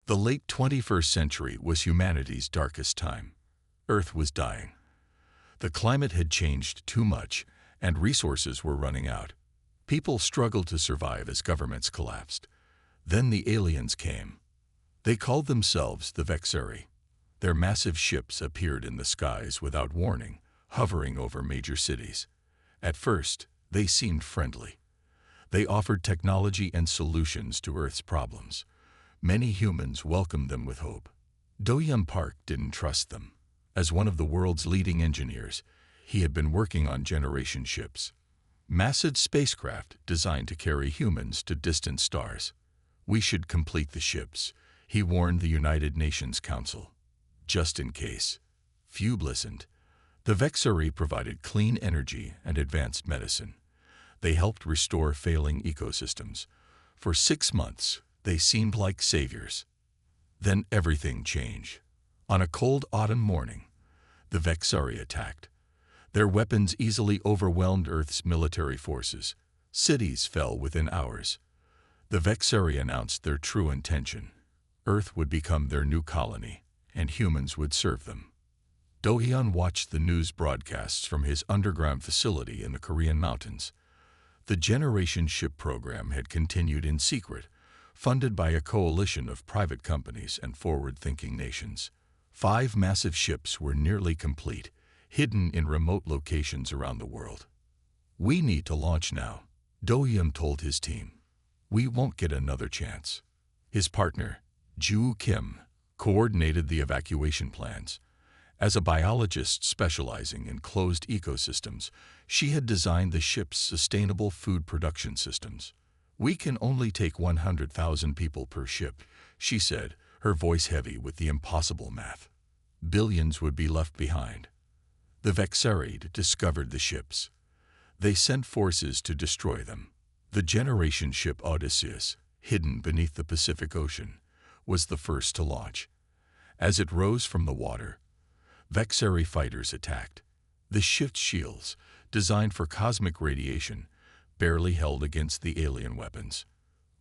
The late 21st century was humanity's darkest time. Earth was dying. The climate had changed too much, and resources were running out. People struggled to survive as governments collapsed. Then the aliens came. They called themselves the Vexeri. Their massive ships appeared in the skies without warning, hovering over major cities. At first, they seemed friendly. They offered technology and solutions to Earth's problems. Many humans welcomed them with hope. Do-hyun Park didn't trust them. As one of the world's leading engineers, he had been working on generation ships, massive spacecraft designed to carry humans to distant stars. We should complete the ships, he warned the United Nations Council. Just in case. Few listened. The Vexeri provided clean energy and advanced medicine. They helped restore failing ecosystems. For 6 months, they seemed like saviors. Then everything changed. On a cold autumn morning, the Vexeri attacked. Their weapons easily overwhelmed Earth's military forces. Cities fell within hours. The Vexeri announced their true intention. Earth would become their new colony, and humans would serve them. Do-hyun watched the news broadcasts from his underground facility in the Korean mountains. The generation ship program had continued in secret, funded by a coalition of private companies and forward-thinking nations. 5 massive ships were nearly complete, hidden in remote locations around the world. We need to launch now, Do-hyun told his team. We won't get another chance. His partner, Joo Kim, coordinated the evacuation plans. As a biologist specializing in closed ecosystems, she had designed the ship's sustainable food production systems. We can only take 100,000 people per ship, she said, her voice heavy with the impossible math. Billions would be left behind. The Vexeri discovered the ships. They sent forces to destroy them. The generation ship Odysseus, hidden beneath the Pacific Ocean, was the first to launch. As it rose from the water, Vexeri fighters attacked. The ship's shields, designed for cosmic radiation, barely held against the alien weapons.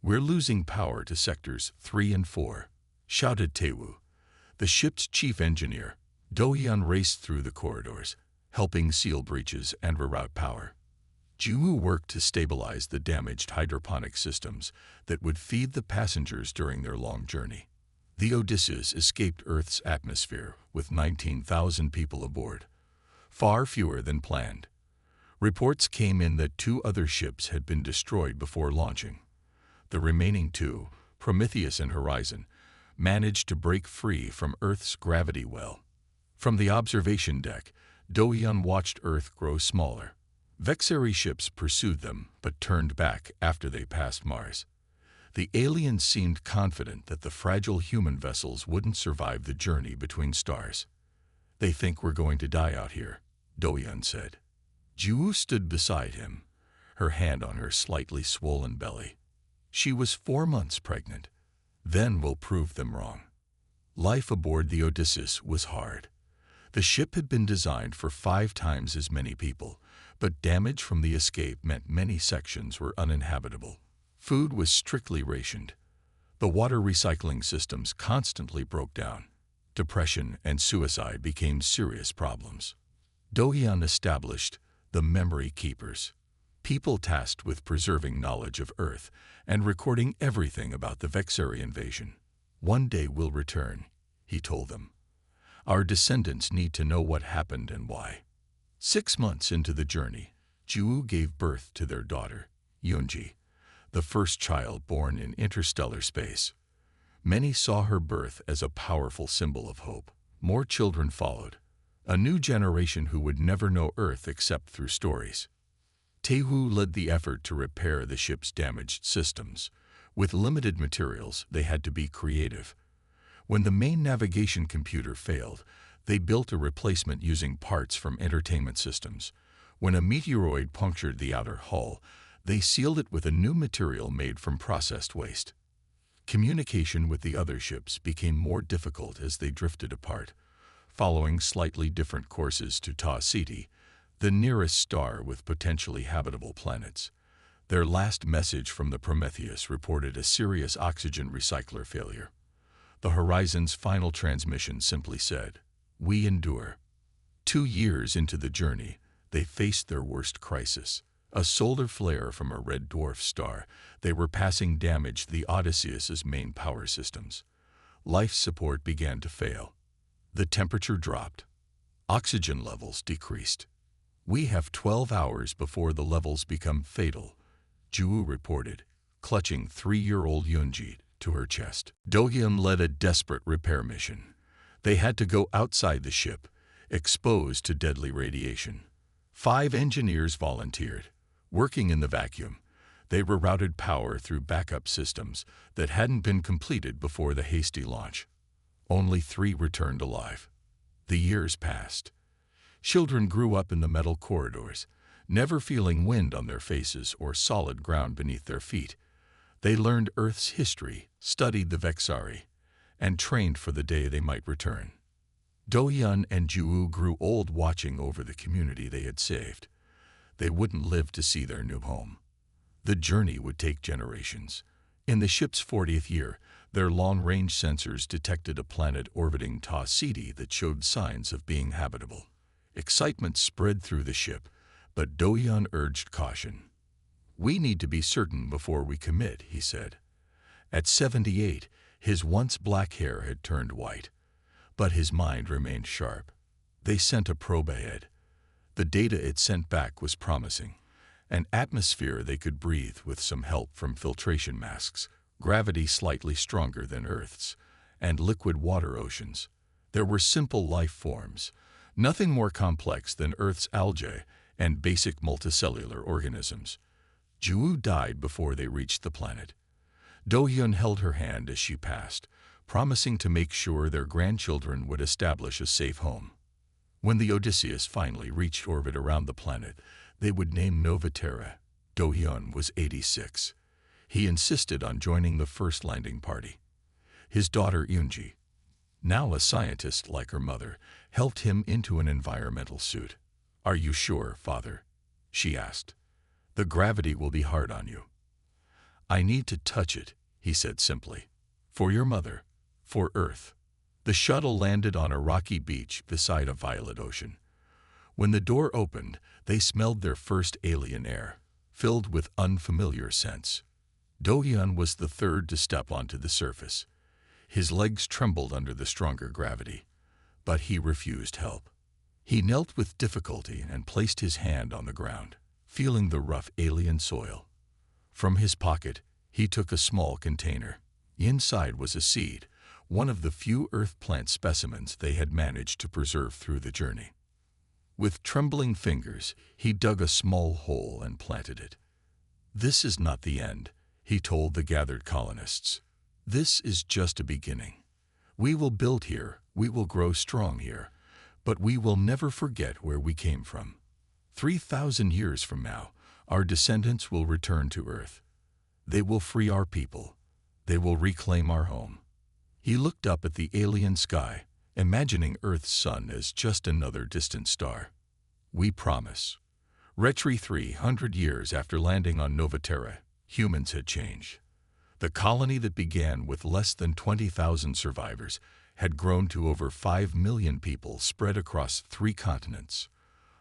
We're losing power to sectors 3 and 4, shouted Taewoo, the ship's chief engineer. Do-hyun raced through the corridors, helping seal breaches and reroute power. Joo worked to stabilize the damaged hydroponic systems that would feed the passengers during their long journey. The Odysseus escaped Earth's atmosphere with 19,000 people aboard, far fewer than planned. Reports came in that 2 other ships had been destroyed before launching. The remaining 2, Prometheus and Horizon, managed to break free from Earth's gravity well. From the observation deck, Do-hyun watched Earth grow smaller. Vexeri ships pursued them, but turned back after they passed Mars. The aliens seemed confident that the fragile human vessels wouldn't survive the journey between stars. They think we're going to die out here, Do-hyun said. Joo stood beside him, her hand on her slightly swollen belly. She was 4 months pregnant. Then we'll prove them wrong. Life aboard the Odysseus was hard. The ship had been designed for 5 times as many people, but damage from the escape meant many sections were uninhabitable. Food was strictly rationed. The water recycling systems constantly broke down. Depression and suicide became serious problems. Do-hyun established the Memory Keepers, people tasked with preserving knowledge of Earth and recording everything about the Vexeri invasion. One day we'll return, he told them. Our descendants need to know what happened and why. 6 months into the journey, Joo gave birth to their daughter, Yoonji, the first child born in interstellar space. Many saw her birth as a powerful symbol of hope. More children followed, a new generation who would never know Earth except through stories. Taewoo led the effort to repair the ship's damaged systems. With limited materials, they had to be creative. When the main navigation computer failed, they built a replacement using parts from entertainment systems. When a meteoroid punctured the outer hull, they sealed it with a new material made from processed waste. Communication with the other ships became more difficult as they drifted apart, following slightly different courses to Ta Ceti, the nearest star with potentially habitable planets. Their last message from the Prometheus reported a serious oxygen recycler failure. The Horizon's final transmission simply said, "We endure." 2 years into the journey, they faced their worst crisis. A solar flare from a red dwarf star. They were passing damaged the Odysseus's main power systems. Life support began to fail. The temperature dropped. Oxygen levels decreased. "We have 12 hours before the levels become fatal," Ju reported, clutching 3-year-old Yunji to her chest. Do-hyun led a desperate repair mission. They had to go outside the ship, exposed to deadly radiation. 5 engineers volunteered. Working in the vacuum, they rerouted power through backup systems that hadn't been completed before the hasty launch. Only 3 returned alive. The years passed. Children grew up in the metal corridors, never feeling wind on their faces or solid ground beneath their feet. They learned Earth's history, studied the Vexari, and trained for the day they might return. Do-hyun and Ju grew old watching over the community they had saved. They wouldn't live to see their new home. The journey would take generations. In the ship's 40th year, their long-range sensors detected a planet orbiting Ta Ceti that showed signs of being habitable. Excitement spread through the ship, but Do-hyun urged caution. "We need to be certain before we commit," he said. At 78, his once black hair had turned white, but his mind remained sharp. They sent a probe ahead. The data it sent back was promising. An atmosphere they could breathe with some help from filtration masks, gravity slightly stronger than Earth's, and liquid water oceans. There were simple life forms, nothing more complex than Earth's algae and basic multicellular organisms. Ju died before they reached the planet. Do-hyun held her hand as she passed, promising to make sure their grandchildren would establish a safe home. When the Odysseus finally reached orbit around the planet, they would name Nova Terra. Do-hyun was 86. He insisted on joining the first landing party. His daughter Yunji, now a scientist like her mother, helped him into an environmental suit. "Are you sure, Father?" she asked. "The gravity will be hard on you." "I need to touch it," he said simply. "For your mother, for Earth." The shuttle landed on a rocky beach beside a violet ocean. When the door opened, they smelled their first alien air, filled with unfamiliar scents. Do-hyun was the third to step onto the surface. His legs trembled under the stronger gravity, but he refused help. He knelt with difficulty and placed his hand on the ground, feeling the rough alien soil. From his pocket, he took a small container. Inside was a seed, one of the few earth plant specimens they had managed to preserve through the journey. With trembling fingers, he dug a small hole and planted it. "This is not the end," he told the gathered colonists. "This is just a beginning. We will build here, we will grow strong here, but we will never forget where we came from. 3,000 years from now, our descendants will return to Earth. They will free our people. They will reclaim our home." He looked up at the alien sky, imagining Earth's sun as just another distant star. "We promise." 300 years after landing on Nova Terra, humans had changed. The colony that began with less than 20,000 survivors had grown to over 5 million people spread across 3 continents.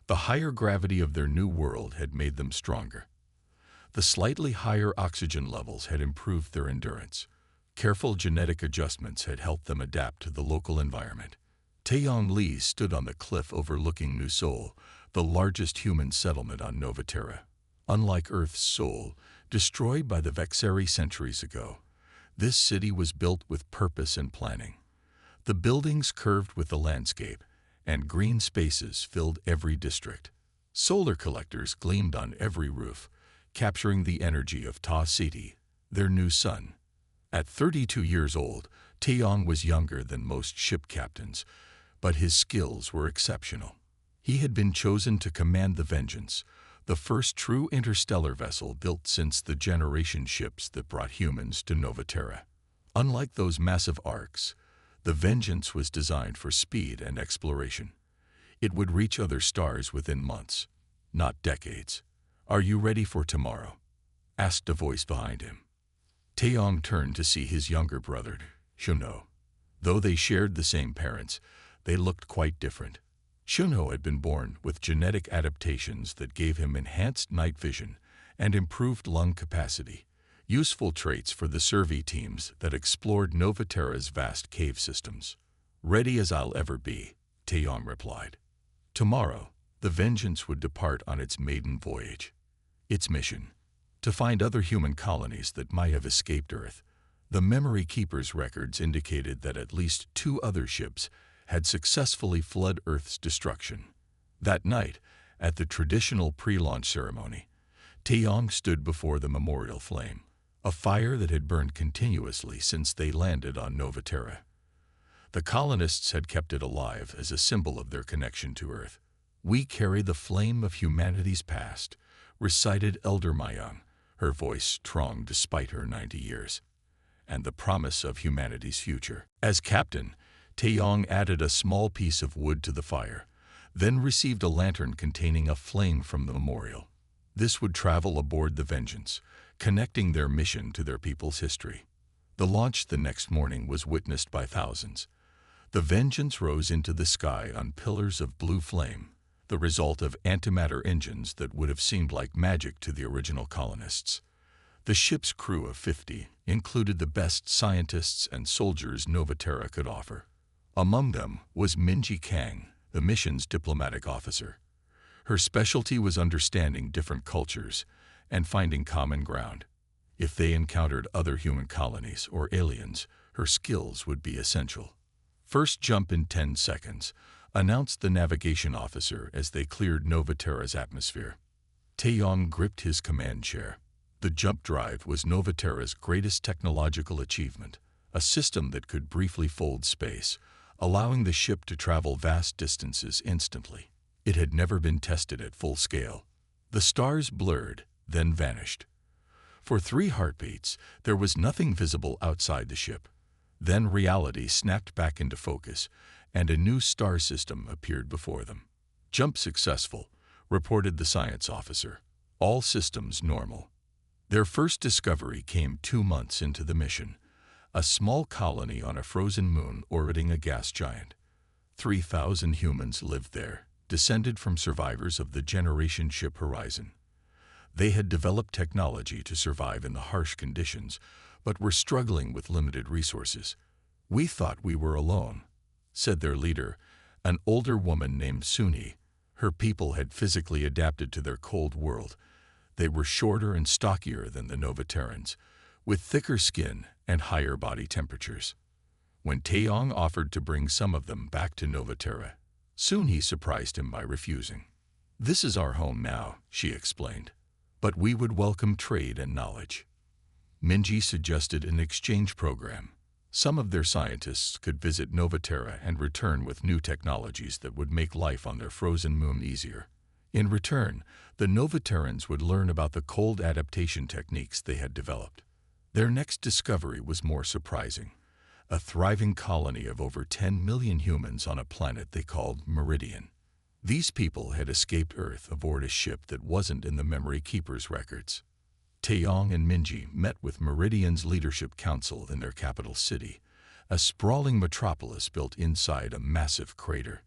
The higher gravity of their new world had made them stronger. The slightly higher oxygen levels had improved their endurance. Careful genetic adjustments had helped them adapt to the local environment. Taeyong Lee stood on the cliff overlooking New Seoul, the largest human settlement on Nova Terra. Unlike Earth's Seoul, destroyed by the Vexari centuries ago, this city was built with purpose and planning. The buildings curved with the landscape, and green spaces filled every district. Solar collectors gleamed on every roof, capturing the energy of Ta Ceti, their new sun. At 32 years old, Taeyong was younger than most ship captains, but his skills were exceptional. He had been chosen to command the Vengeance, the first true interstellar vessel built since the generation ships that brought humans to Nova Terra. Unlike those massive Orcs, the Vengeance was designed for speed and exploration. It would reach other stars within months, not decades. "Are you ready for tomorrow?" asked a voice behind him. Taeyong turned to see his younger brother, Shuno. Though they shared the same parents, they looked quite different. Shunho had been born with genetic adaptations that gave him enhanced night vision and improved lung capacity, useful traits for the survey teams that explored Novaterra's vast cave systems. "Ready as I'll ever be," Taeyong replied. Tomorrow, the Vengeance would depart on its maiden voyage. Its mission: to find other human colonies that might have escaped Earth. The Memory Keeper's records indicated that at least 2 other ships had successfully fled Earth's destruction. That night, at the traditional pre-launch ceremony, Taeyong stood before the memorial flame, a fire that had burned continuously since they landed on Novaterra. The colonists had kept it alive as a symbol of their connection to Earth. "We carry the flame of humanity's past," recited Elder Mayang, her voice strong despite her 90 years, "and the promise of humanity's future." As captain, Taeyong added a small piece of wood to the fire, then received a lantern containing a flame from the memorial. This would travel aboard the Vengeance, connecting their mission to their people's history. The launch the next morning was witnessed by thousands. The Vengeance rose into the sky on pillars of blue flame, the result of antimatter engines that would have seemed like magic to the original colonists. The ship's crew of 50 included the best scientists and soldiers Novaterra could offer. Among them was Minji Kang, the mission's diplomatic officer. Her specialty was understanding different cultures and finding common ground. If they encountered other human colonies or aliens, her skills would be essential. "First jump in 10 seconds, announced the navigation officer as they cleared Novaterra's atmosphere. Taeyong gripped his command chair. The jump drive was Novaterra's greatest technological achievement, a system that could briefly fold space, allowing the ship to travel vast distances instantly. It had never been tested at full scale. The stars blurred, then vanished. For 3 heartbeats, there was nothing visible outside the ship. Then reality snapped back into focus, and a new star system appeared before them. "Jump successful," reported the science officer. "All systems normal." Their first discovery came 2 months into the mission: a small colony on a frozen moon orbiting a gas giant. 3,000 humans lived there, descended from survivors of the generation ship Horizon. They had developed technology to survive in the harsh conditions, but were struggling with limited resources. "We thought we were alone," said their leader, an older woman named Suni. Her people had physically adapted to their cold world. They were shorter and stockier than the Novaterrans, with thicker skin and higher body temperatures. When Taeyong offered to bring some of them back to Novaterra, Suni surprised him by refusing. "This is our home now," she explained, "but we would welcome trade and knowledge." Minji suggested an exchange program. Some of their scientists could visit Novaterra and return with new technologies that would make life on their frozen moon easier. In return, the Novaterrans would learn about the cold adaptation techniques they had developed. Their next discovery was more surprising: a thriving colony of over 10 million humans on a planet they called Meridian. These people had escaped Earth aboard a ship that wasn't in the Memory Keeper's records. Taeyong and Minji met with Meridian's leadership council in their capital city, a sprawling metropolis built inside a massive crater.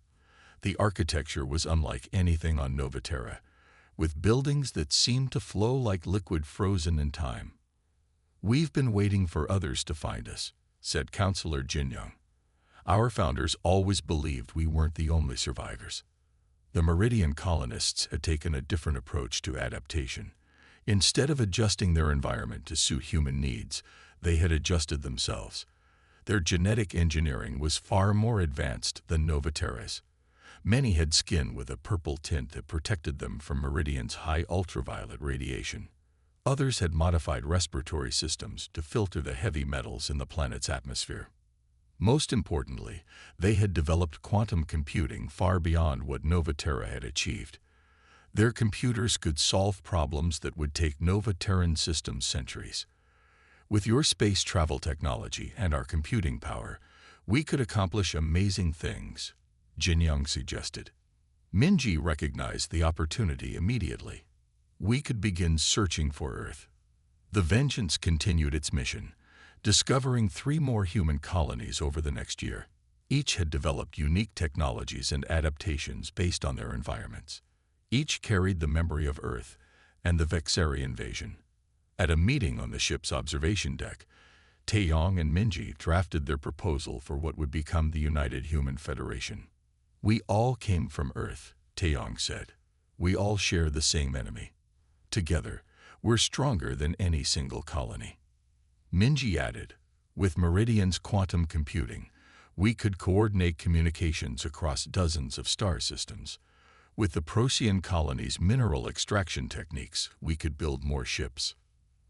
The architecture was unlike anything on Novaterra, with buildings that seemed to flow like liquid frozen in time. "We've been waiting for others to find us," said Councillor Jinyoung. "Our founders always believed we weren't the only survivors." The Meridian colonists had taken a different approach to adaptation. Instead of adjusting their environment to suit human needs, they had adjusted themselves. Their genetic engineering was far more advanced than Novaterra's. Many had skin with a purple tint that protected them from Meridian's high ultraviolet radiation. Others had modified respiratory systems to filter the heavy metals in the planet's atmosphere. Most importantly, they had developed quantum computing far beyond what Novaterra had achieved. Their computers could solve problems that would take Novaterran systems centuries. "With your space travel technology and our computing power, we could accomplish amazing things," Jinyoung suggested. Minji recognized the opportunity immediately. "We could begin searching for Earth." The Vengeance continued its mission, discovering 3 more human colonies over the next year. Each had developed unique technologies and adaptations based on their environments. Each carried the memory of Earth and the Vexari invasion. At a meeting on the ship's observation deck, Taeyong and Minji drafted their proposal for what would become the United Human Federation. "We all came from Earth," Taeyong said. "We all share the same enemy. Together, we're stronger than any single colony." Minji added, "With Meridian's quantum computing, we could coordinate communications across dozens of star systems. With the Procyon colony's mineral extraction techniques, we could build more ships."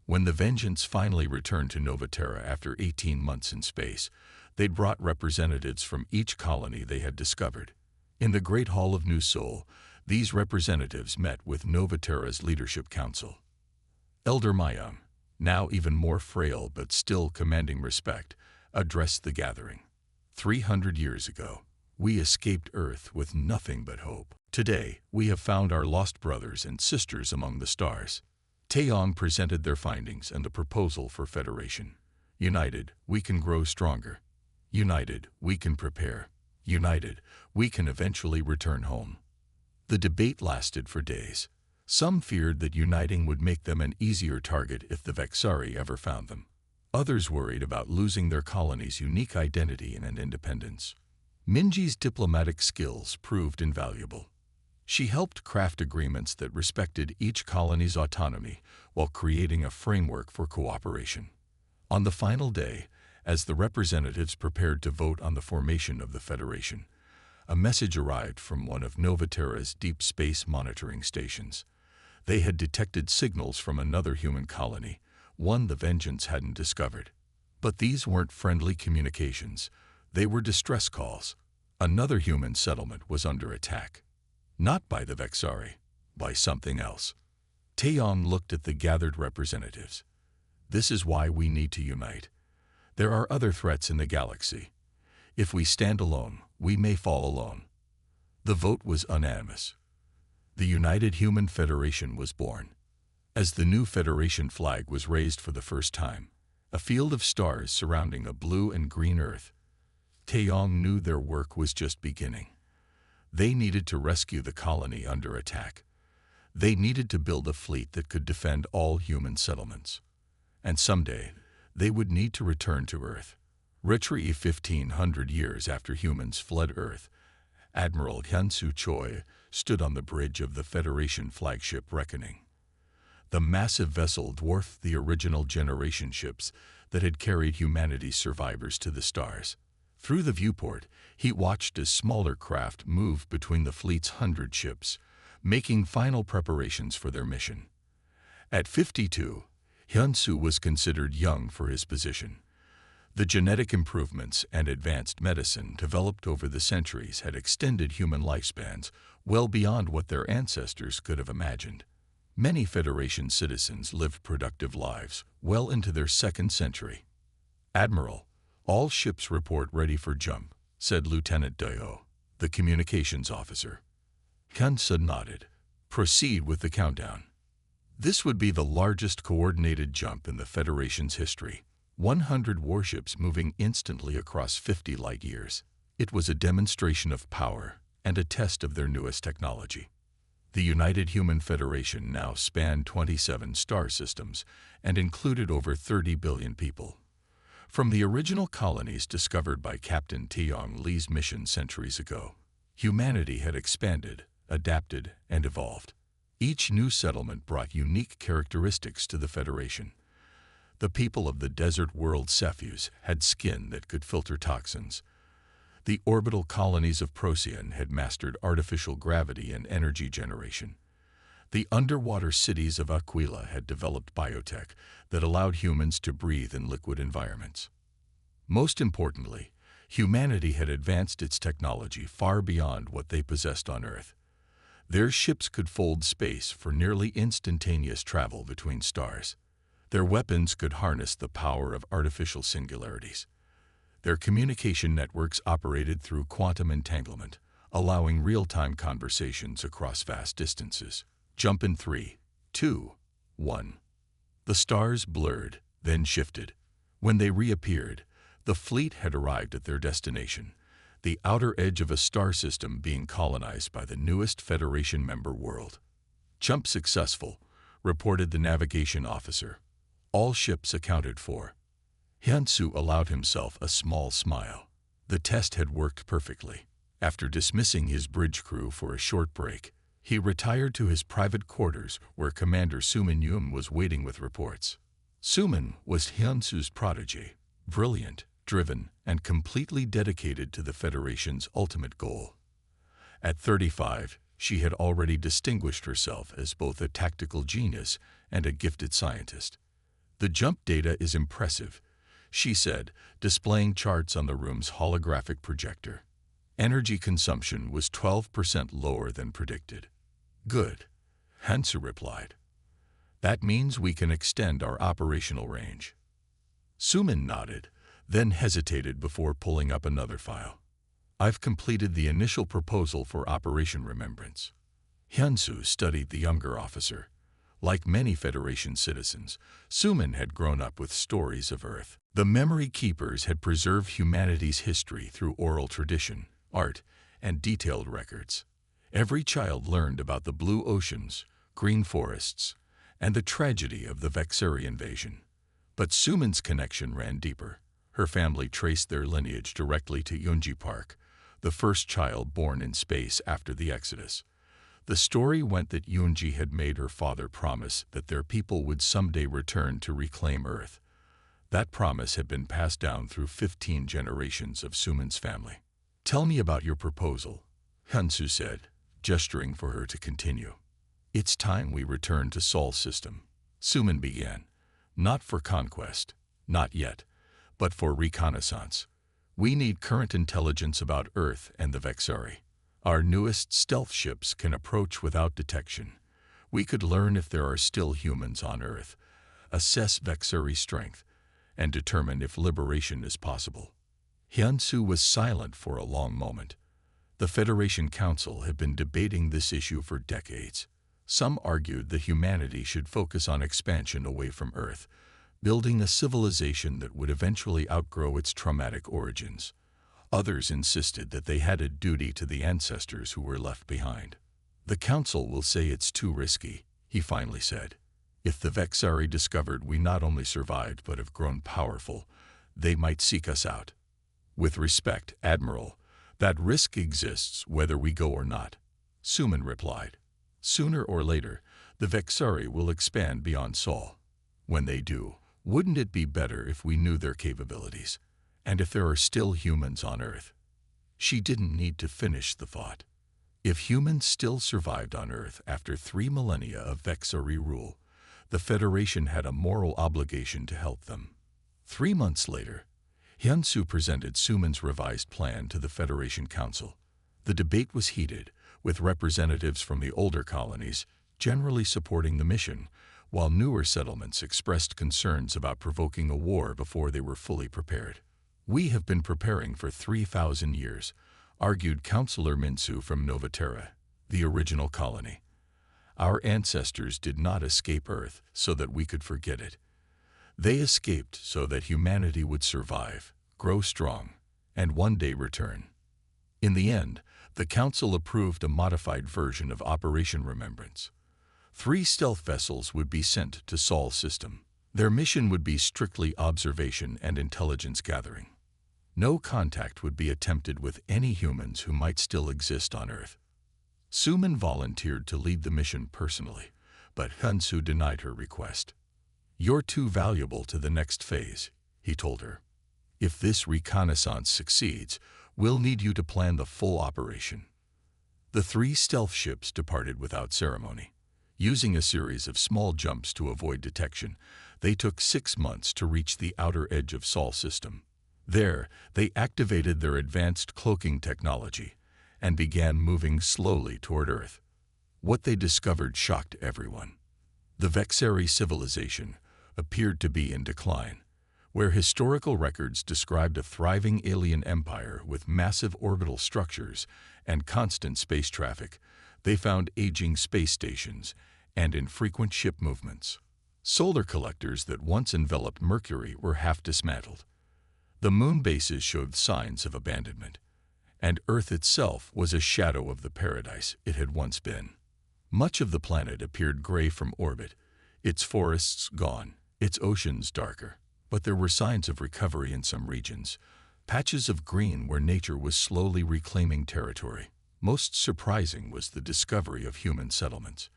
When the Vengeance finally returned to Novaterra after 18 months in space, they'd brought representatives from each colony they had discovered. In the Great Hall of New Sol, these representatives met with Novaterra's Leadership Council. Elder Mayang, now even more frail but still commanding respect, addressed the gathering. 300 years ago, we escaped Earth with nothing but hope. Today, we have found our lost brothers and sisters among the stars. Taeyong presented their findings and the proposal for federation. United, we can grow stronger. United, we can prepare. United, we can eventually return home. The debate lasted for days. Some feared that uniting would make them an easier target if the Vexari ever found them. Others worried about losing their colony's unique identity and independence. Minji's diplomatic skills proved invaluable. She helped craft agreements that respected each colony's autonomy while creating a framework for cooperation. On the final day, as the representatives prepared to vote on the formation of the Federation, a message arrived from one of Novaterra's deep space monitoring stations. They had detected signals from another human colony, one the Vengeance hadn't discovered. But these weren't friendly communications. They were distress calls. Another human settlement was under attack. Not by the Vexari, by something else. Taeyong looked at the gathered representatives. "This is why we need to unite. There are other threats in the galaxy. If we stand alone, we may fall alone." The vote was unanimous. The United Human Federation was born. As the new Federation flag was raised for the first time, a field of stars surrounding a blue and green Earth, Taeyong knew their work was just beginning. They needed to rescue the colony under attack. They needed to build a fleet that could defend all human settlements. And someday, they would need to return to Earth. Retrieve 1,500 years after humans fled Earth, Admiral Hyun-Soo Choi stood on the bridge of the Federation flagship Reckoning. The massive vessel dwarfed the original generation ships that had carried humanity's survivors to the stars. Through the viewport, he watched as smaller craft moved between the fleet's 100 ships, making final preparations for their mission. At 52, Hyun-Soo was considered young for his position. The genetic improvements and advanced medicine developed over the centuries had extended human lifespans well beyond what their ancestors could have imagined. Many Federation citizens lived productive lives well into their 2nd century. "Admiral, all ships report ready for jump," said Lieutenant Dayo, the communications officer. Hyun-Soo nodded. "Proceed with the countdown." This would be the largest coordinated jump in the Federation's history, 100 warships moving instantly across 50 light years. It was a demonstration of power and a test of their newest technology. The United Human Federation now spanned 27 star systems and included over 30 billion people. From the original colonies discovered by Captain Taeyong Lee's mission centuries ago, humanity had expanded, adapted, and evolved. Each new settlement brought unique characteristics to the Federation. The people of the desert world Cephus had skin that could filter toxins. The orbital colonies of Procyon had mastered artificial gravity and energy generation. The underwater cities of Aquila had developed biotech that allowed humans to breathe in liquid environments. Most importantly, humanity had advanced its technology far beyond what they possessed on Earth. Their ships could fold space for nearly instantaneous travel between stars. Their weapons could harness the power of artificial singularities. Their communication networks operated through quantum entanglement, allowing real-time conversations across vast distances. Jump in 3, 2, 1. The stars blurred, then shifted. When they reappeared, the fleet had arrived at their destination, the outer edge of a star system being colonized by the newest Federation member world. "Jump successful," reported the navigation officer. "All ships accounted for." Hyunsu allowed himself a small smile. The test had worked perfectly. After dismissing his bridge crew for a short break, he retired to his private quarters where Commander Sumin Yum was waiting with reports. Sumin was Hyunsu's protege, brilliant, driven, and completely dedicated to the Federation's ultimate goal. At 35, she had already distinguished herself as both a tactical genius and a gifted scientist. "The jump data is impressive," she said, displaying charts on the room's holographic projector. Energy consumption was 12% lower than predicted. "Good," Hansu replied. "That means we can extend our operational range." Sumin nodded, then hesitated before pulling up another file. "I've completed the initial proposal for Operation Remembrance." Hyunsu studied the younger officer. Like many Federation citizens, Sumin had grown up with stories of Earth. The Memory Keepers had preserved humanity's history through oral tradition, art, and detailed records. Every child learned about the blue oceans, green forests, and the tragedy of the Vexeri invasion. But Sumin's connection ran deeper. Her family traced their lineage directly to Yunji Park, the first child born in space after the Exodus. The story went that Yunji had made her father promise that their people would someday return to reclaim Earth. That promise had been passed down through 15 generations of Sumin's family. "Tell me about your proposal," Hyunsu said, gesturing for her to continue. "It's time we return to Sol's system," Sumin began. "Not for conquest, not yet, but for reconnaissance. We need current intelligence about Earth and the Vexari. Our newest stealth ships can approach without detection. We could learn if there are still humans on Earth, assess Vexari strength, and determine if liberation is possible." Hyunsu was silent for a long moment. The Federation Council had been debating this issue for decades. Some argued that humanity should focus on expansion away from Earth, building a civilization that would eventually outgrow its traumatic origins. Others insisted that they had a duty to the ancestors who were left behind. "The Council will say it's too risky," he finally said. "If the Vexari discovered we not only survived but have grown powerful, they might seek us out." "With respect, Admiral, that risk exists whether we go or not," Sumin replied. "Sooner or later, the Vexari will expand beyond Sol. When they do, wouldn't it be better if we knew their capabilities? And if there are still humans on Earth?" She didn't need to finish the thought. If humans still survived on Earth after 3 millennia of Vexari rule, the Federation had a moral obligation to help them. 3 months later, Hyunsu presented Sumin's revised plan to the Federation Council. The debate was heated, with representatives from the older colonies generally supporting the mission, while newer settlements expressed concerns about provoking a war before they were fully prepared. "We have been preparing for 3,000 years, argued Councillor Minsu from Novaterra, the original colony. "Our ancestors did not escape Earth so that we could forget it. They escaped so that humanity would survive, grow strong, and one day return." In the end, the Council approved a modified version of Operation Remembrance. 3 stealth vessels would be sent to Sol's system. Their mission would be strictly observation and intelligence gathering. No contact would be attempted with any humans who might still exist on Earth. Sumin volunteered to lead the mission personally, but Hyunsu denied her request. "You're too valuable to the next phase," he told her. "If this reconnaissance succeeds, we'll need you to plan the full operation." The 3 stealth ships departed without ceremony. Using a series of small jumps to avoid detection, they took 6 months to reach the outer edge of Sol's system. There, they activated their advanced cloaking technology and began moving slowly toward Earth. What they discovered shocked everyone. The Vexeri civilization appeared to be in decline. Where historical records described a thriving alien empire with massive orbital structures and constant space traffic, they found aging space stations and infrequent ship movements. Solar collectors that once enveloped Mercury were half dismantled. The moon bases showed signs of abandonment, and Earth itself was a shadow of the paradise it had once been. Much of the planet appeared gray from orbit, its forests gone, its oceans darker. But there were signs of recovery in some regions, patches of green where nature was slowly reclaiming territory. Most surprising was the discovery of human settlements,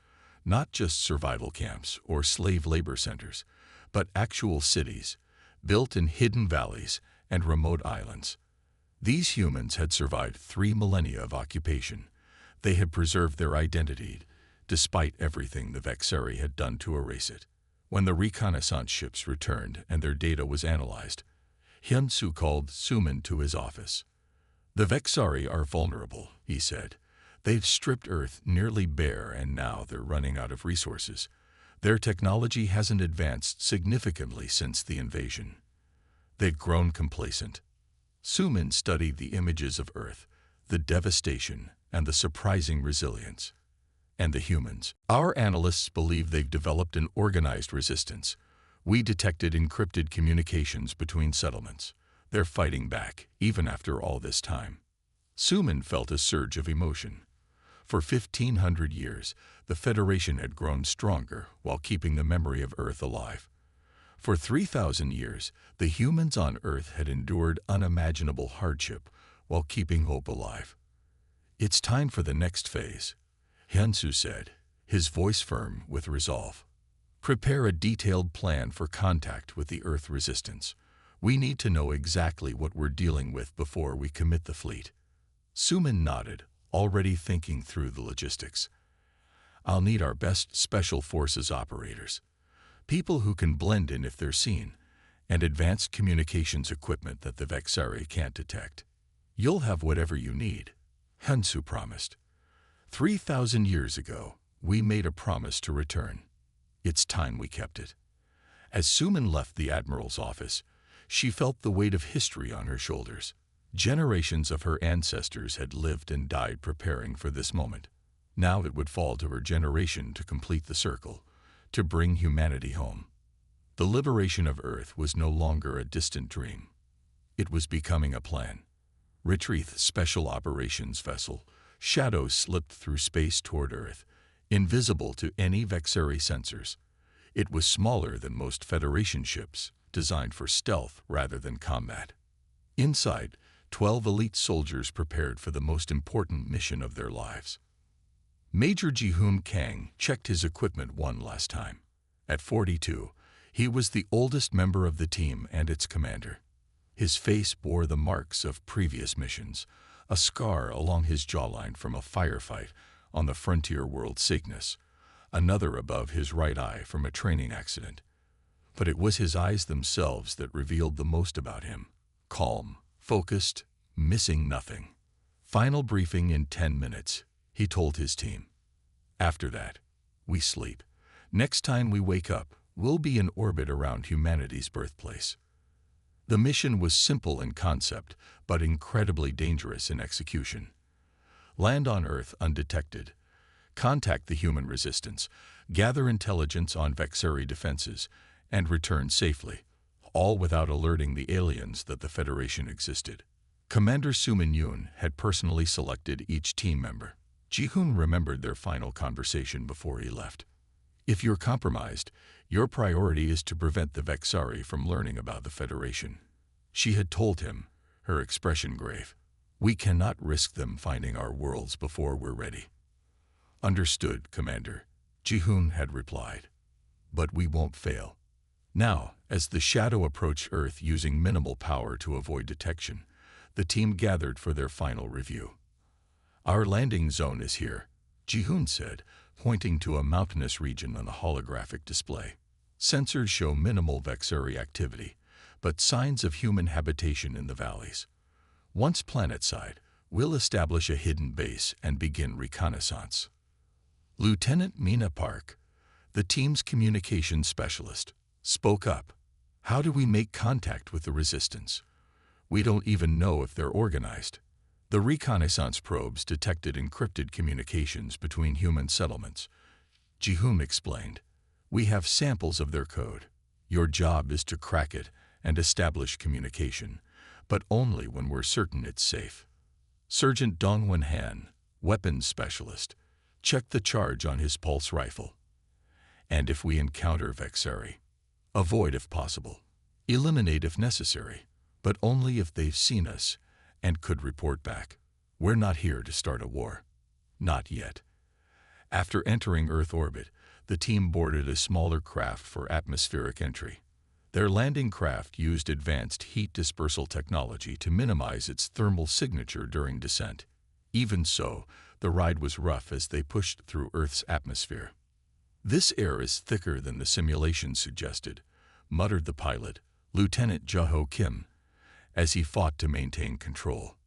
not just survival camps or slave labor centers, but actual cities, built in hidden valleys and remote islands. These humans had survived 3 millennia of occupation. They had preserved their identity, despite everything the Vexari had done to erase it. When the reconnaissance ships returned and their data was analyzed, Hyun-Soo called Suman to his office. "The Vexari are vulnerable," he said. "They've stripped Earth nearly bare and now they're running out of resources. Their technology hasn't advanced significantly since the invasion. They've grown complacent." Suman studied the images of Earth, the devastation, and the surprising resilience. "And the humans? Our analysts believe they've developed an organized resistance. We detected encrypted communications between settlements. They're fighting back, even after all this time." Suman felt a surge of emotion. For 1,500 years, the Federation had grown stronger while keeping the memory of Earth alive. For 3,000 years, the humans on Earth had endured unimaginable hardship while keeping hope alive. "It's time for the next phase," Hyun-Soo said, his voice firm with resolve. "Prepare a detailed plan for contact with the Earth resistance. We need to know exactly what we're dealing with before we commit the fleet." Suman nodded, already thinking through the logistics. "I'll need our best special forces operators, people who can blend in if they're seen, and advanced communications equipment that the Vexari can't detect." "You'll have whatever you need," Hyun-Soo promised. 3,000 years ago, we made a promise to return. It's time we kept it." As Suman left the Admiral's office, she felt the weight of history on her shoulders. Generations of her ancestors had lived and died preparing for this moment. Now it would fall to her generation to complete the circle, to bring humanity home. The liberation of Earth was no longer a distant dream. It was becoming a plan. Retrieve Special Operations Vessel. Shadow slipped through space toward Earth, invisible to any Vexari sensors. It was smaller than most Federation ships, designed for stealth rather than combat. Inside, 12 elite soldiers prepared for the most important mission of their lives. Major Ji-hoon Kang checked his equipment one last time. At 42, he was the oldest member of the team and its commander. His face bore the marks of previous missions, a scar along his jawline from a firefight on the frontier world Cygnus, another above his right eye from a training accident. But it was his eyes themselves that revealed the most about him. Calm, focused, missing nothing. "Final briefing in 10 minutes, he told his team. "After that, we sleep. Next time we wake up, we'll be in orbit around humanity's birthplace." The mission was simple in concept, but incredibly dangerous in execution. Land on Earth undetected. Contact the human resistance, gather intelligence on Vexari defenses, and return safely, all without alerting the aliens that the Federation existed. Commander Suman Yoon had personally selected each team member. Ji-hoon remembered their final conversation before he left. "If you're compromised, your priority is to prevent the Vexari from learning about the Federation." She had told him, her expression grave. "We cannot risk them finding our worlds before we're ready." "Understood, Commander," Ji-hoon had replied. "But we won't fail." Now, as the shadow approached Earth using minimal power to avoid detection, the team gathered for their final review. "Our landing zone is here," Ji-hoon said, pointing to a mountainous region on a holographic display. "Sensors show minimal Vexari activity, but signs of human habitation in the valleys. Once planetside, we'll establish a hidden base and begin reconnaissance." Lieutenant Mina Park, the team's communications specialist, spoke up. "How do we make contact with the resistance? We don't even know if they're organized." The reconnaissance probes detected encrypted communications between human settlements. Ji-hoon explained. We have samples of their code. Your job is to crack it and establish communication, but only when we're certain it's safe. Sergeant Dongwen Han, weapons specialist, checked the charge on his pulse rifle. And if we encounter Vexari, avoid if possible. Eliminate if necessary, but only if they've seen us and could report back. We're not here to start a war. Not yet. After entering Earth orbit, the team boarded a smaller craft for atmospheric entry. Their landing craft used advanced heat dispersal technology to minimize its thermal signature during descent. Even so, the ride was rough as they pushed through Earth's atmosphere. "This air is thicker than the simulation suggested," muttered the pilot, Lieutenant Jaho Kim, as he fought to maintain control.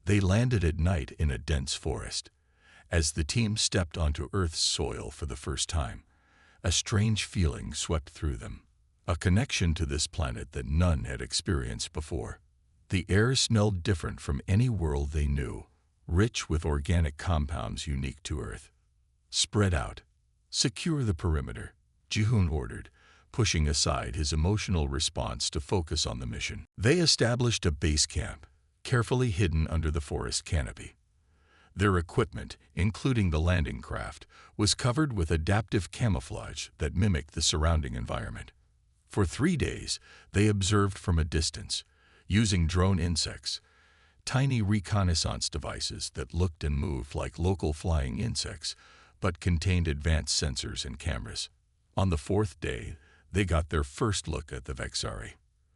They landed at night in a dense forest. As the team stepped onto Earth's soil for the first time, a strange feeling swept through them, a connection to this planet that none had experienced before. The air smelled different from any world they knew, rich with organic compounds unique to Earth. "Spread out. Secure the perimeter," Ji-hoon ordered, pushing aside his emotional response to focus on the mission. They established a base camp, carefully hidden under the forest canopy. Their equipment, including the landing craft, was covered with adaptive camouflage that mimicked the surrounding environment. For 3 days, they observed from a distance, using drone insects, tiny reconnaissance devices that looked and moved like local flying insects, but contained advanced sensors and cameras. On the 4th day, they got their first look at the Vexari.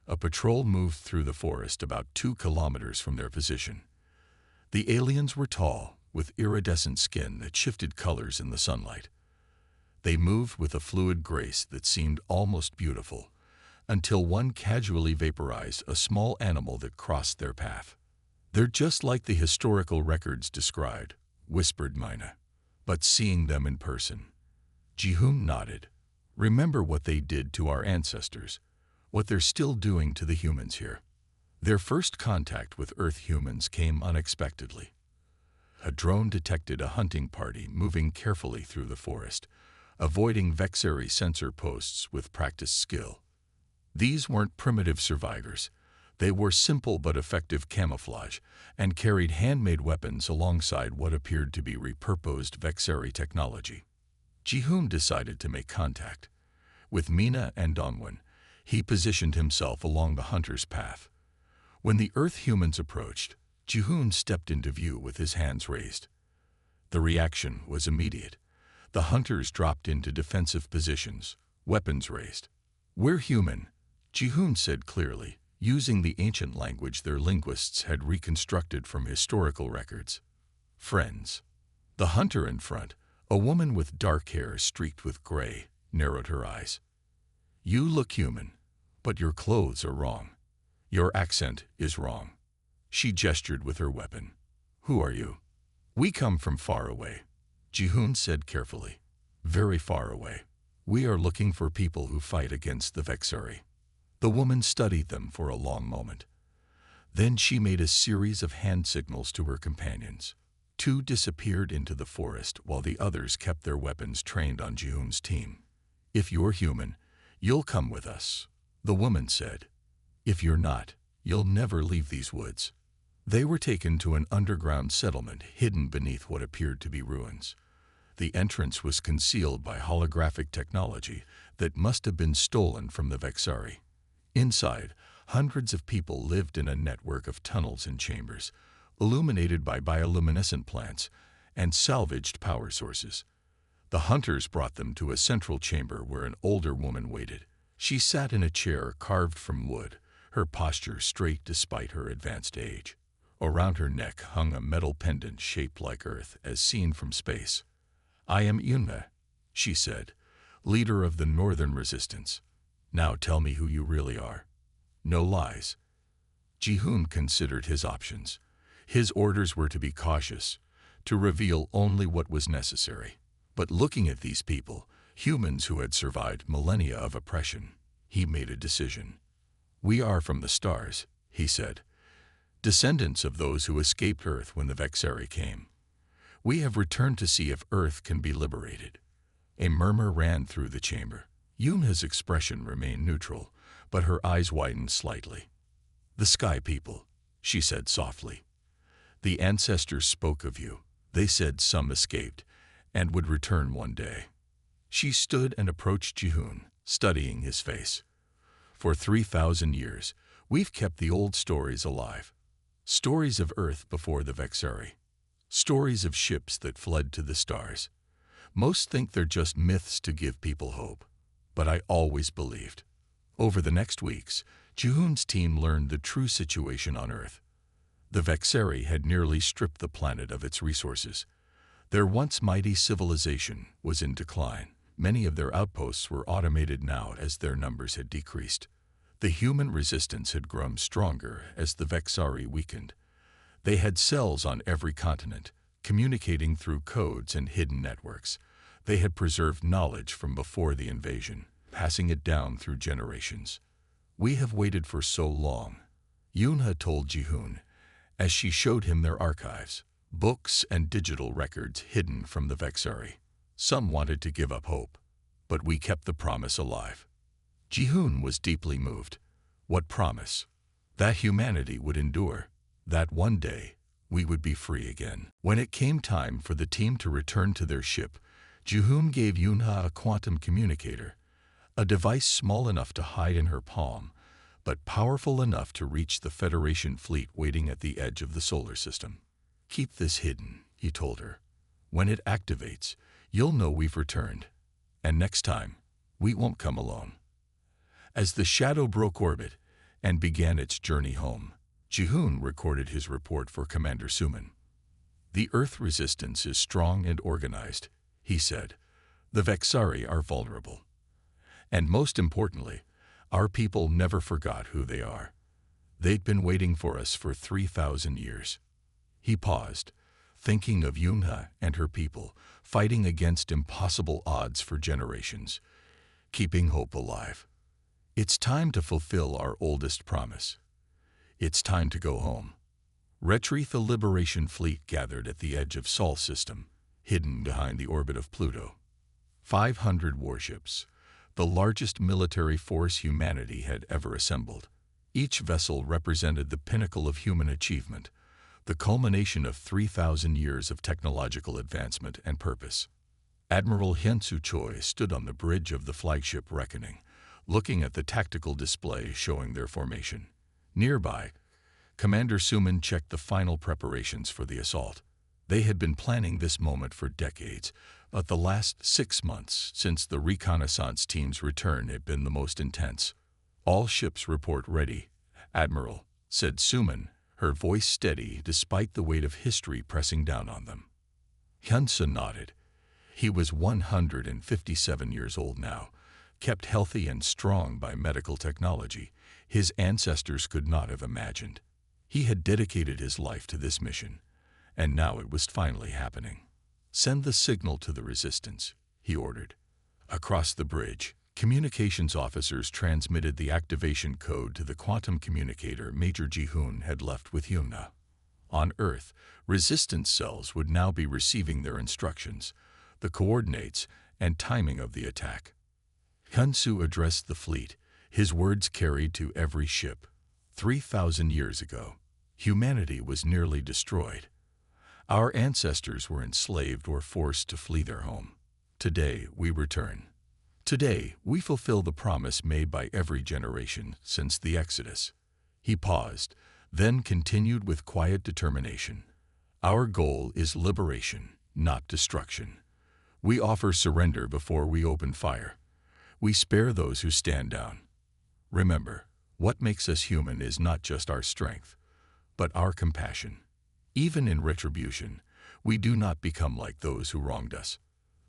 A patrol moved through the forest about 2 kilometers from their position. The aliens were tall, with iridescent skin that shifted colors in the sunlight. They moved with a fluid grace that seemed almost beautiful, until one casually vaporized a small animal that crossed their path. "They're just like the historical records described," whispered Mina. "But seeing them in person." Ji-hoon nodded. "Remember what they did to our ancestors, what they're still doing to the humans here." Their first contact with Earth humans came unexpectedly. A drone detected a hunting party moving carefully through the forest, avoiding Vexari sensor posts with practiced skill. These weren't primitive survivors. They wore simple but effective camouflage and carried handmade weapons alongside what appeared to be repurposed Vexari technology. Ji-hoon decided to make contact. With Mina and Dongwen, he positioned himself along the hunter's path. When the Earth humans approached, Ji-hoon stepped into view with his hands raised. The reaction was immediate. The hunters dropped into defensive positions, weapons raised. "We're human," Ji-hoon said clearly, using the ancient language their linguists had reconstructed from historical records. "Friends." The hunter in front, a woman with dark hair streaked with gray, narrowed her eyes. "You look human, but your clothes are wrong. Your accent is wrong." She gestured with her weapon. "Who are you?" "We come from far away," Ji-hoon said carefully. "Very far away. We are looking for people who fight against the Vexari." The woman studied them for a long moment. Then she made a series of hand signals to her companions. 2 disappeared into the forest while the others kept their weapons trained on Ji-hoon's team. "If you're human, you'll come with us," the woman said. "If you're not, you'll never leave these woods." They were taken to an underground settlement hidden beneath what appeared to be ruins. The entrance was concealed by holographic technology that must have been stolen from the Vexari. Inside, hundreds of people lived in a network of tunnels and chambers, illuminated by bioluminescent plants and salvaged power sources. The hunters brought them to a central chamber where an older woman waited. She sat in a chair carved from wood, her posture straight despite her advanced age. Around her neck hung a metal pendant shaped like Earth as seen from space. "I am Yunme," she said, "leader of the Northern Resistance. Now tell me who you really are. No lies." Ji-hoon considered his options. His orders were to be cautious, to reveal only what was necessary. But looking at these people, humans who had survived millennia of oppression, he made a decision. "We are from the stars," he said, "descendants of those who escaped Earth when the Vexari came. We have returned to see if Earth can be liberated." A murmur ran through the chamber. Yunha's expression remained neutral, but her eyes widened slightly. "The Sky People," she said softly. "The ancestors spoke of you. They said some escaped and would return one day." She stood and approached Jihoon, studying his face. "For 3,000 years, we've kept the old stories alive. Stories of Earth before the Vexari. Stories of ships that fled to the stars. Most think they're just myths to give people hope, but I always believed." Over the next weeks, Jihoon's team learned the true situation on Earth. The Vexari had nearly stripped the planet of its resources. Their once mighty civilization was in decline. Many of their outposts were automated now as their numbers had decreased. The human resistance had grown stronger as the Vexari weakened. They had cells on every continent, communicating through codes and hidden networks. They had preserved knowledge from before the invasion, passing it down through generations. "We have waited for so long," Yunha told Jihoon, as she showed him their archives, books and digital records hidden from the Vexari. "Some wanted to give up hope, but we kept the promise alive." Jihoon was deeply moved. What promise? That humanity would endure, that one day we would be free again. When it came time for the team to return to their ship, Jihoon gave Yunha a quantum communicator, a device small enough to hide in her palm, but powerful enough to reach the Federation fleet waiting at the edge of the solar system. "Keep this hidden," he told her. "When it activates, you'll know we've returned. And next time, we won't come alone." As the shadow broke orbit and began its journey home, Jihoon recorded his report for Commander Suman. "The Earth resistance is strong and organized," he said. "The Vexari are vulnerable. And most importantly, our people never forgot who they are. They'd been waiting for us for 3,000 years. He paused, thinking of Yunha and her people, fighting against impossible odds for generations, keeping hope alive. "It's time to fulfill our oldest promise. It's time to go home." Retrieve, a Liberation fleet gathered at the edge of Sol system, hidden behind the orbit of Pluto. 500 warships, the largest military force humanity had ever assembled. Each vessel represented the pinnacle of human achievement, the culmination of 3,000 years of technological advancement and purpose. Admiral Hyunsu Choi stood on the bridge of the flagship Reckoning, looking at the tactical display showing their formation. Nearby, Commander Suman checked the final preparations for the assault. They had been planning this moment for decades, but the last 6 months since the reconnaissance team's return had been the most intense. "All ships report ready, Admiral," said Suman, her voice steady despite the weight of history pressing down on them. Hyunsu nodded. He was 157 years old now, kept healthy and strong by medical technology his ancestors could not have imagined. He had dedicated his life to this mission, and now it was finally happening. "Send the signal to the resistance," he ordered. Across the bridge, communications officers transmitted the activation code to the quantum communicator Major Jihoon had left with Yuna. On Earth, resistance cells would now be receiving their instructions, the coordinates and timing of the attack. Hyunsu addressed the fleet, his words carried to every ship. 3,000 years ago, humanity was nearly destroyed. Our ancestors were enslaved or forced to flee their home. Today, we return. Today, we fulfill the promise made by every generation since the Exodus." He paused, then continued with quiet determination. "Our goal is liberation, not destruction. We offer surrender before we open fire. We spare those who stand down. Remember, what makes us human is not just our strength, but our compassion. Even in retribution, we do not become like those who wronged us."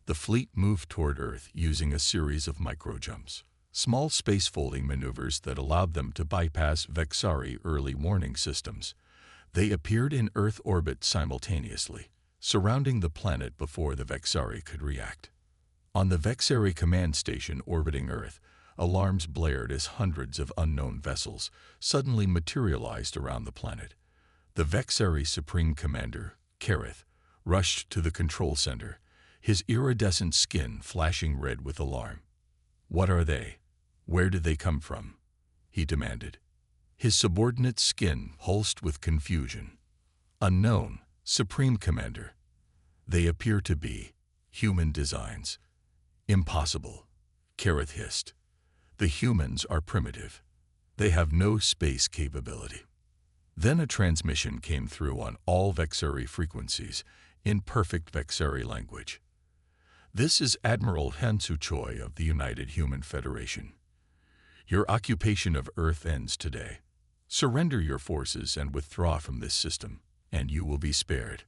The fleet moved toward Earth using a series of micro-jumps, small space-folding maneuvers that allowed them to bypass Vexari early warning systems. They appeared in Earth orbit simultaneously, surrounding the planet before the Vexari could react. On the Vexari command station orbiting Earth, alarms blared as hundreds of unknown vessels suddenly materialized around the planet. The Vexari Supreme Commander, Kareth, rushed to the control center, his iridescent skin flashing red with alarm. "What are they? Where did they come from?" he demanded. His subordinate's skin pulsed with confusion. "Unknown, Supreme Commander. They appear to be human designs." "Impossible," Kareth hissed. "The humans are primitive. They have no space capability." Then a transmission came through on all Vexari frequencies, in perfect Vexari language. "This is Admiral Hansu Choi of the United Human Federation. Your occupation of Earth ends today. Surrender your forces and withdraw from this system, and you will be spared."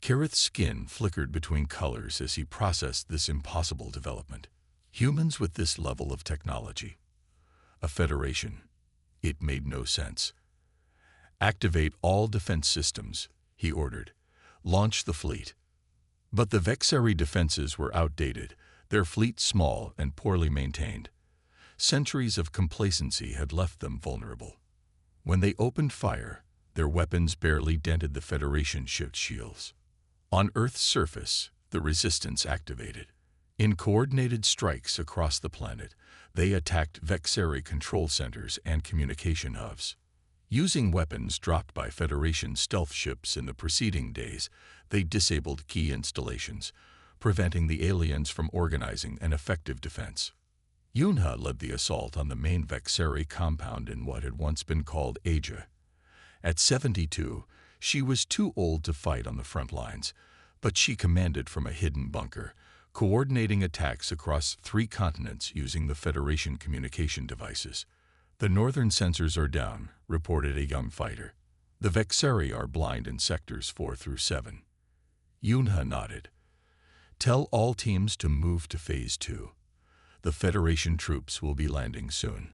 Kareth's skin flickered between colors as he processed this impossible development. Humans with this level of technology. A federation. It made no sense. "Activate all defense systems," he ordered. "Launch the fleet." But the Vexari defenses were outdated, their fleet small and poorly maintained. Centuries of complacency had left them vulnerable. When they opened fire, their weapons barely dented the Federation ship's shields. On Earth's surface, the resistance activated. In coordinated strikes across the planet, they attacked Vexari control centers and communication hubs. Using weapons dropped by Federation stealth ships in the preceding days, they disabled key installations, preventing the aliens from organizing an effective defense. Yunha led the assault on the main Vexari compound in what had once been called Asia. At 72, she was too old to fight on the front lines, but she commanded from a hidden bunker, coordinating attacks across 3 continents using the Federation communication devices. "The northern sensors are down," reported a young fighter. "The Vexari are blind in sectors 4 through 7. Yunha nodded. "Tell all teams to move to Phase 2. The Federation troops will be landing soon."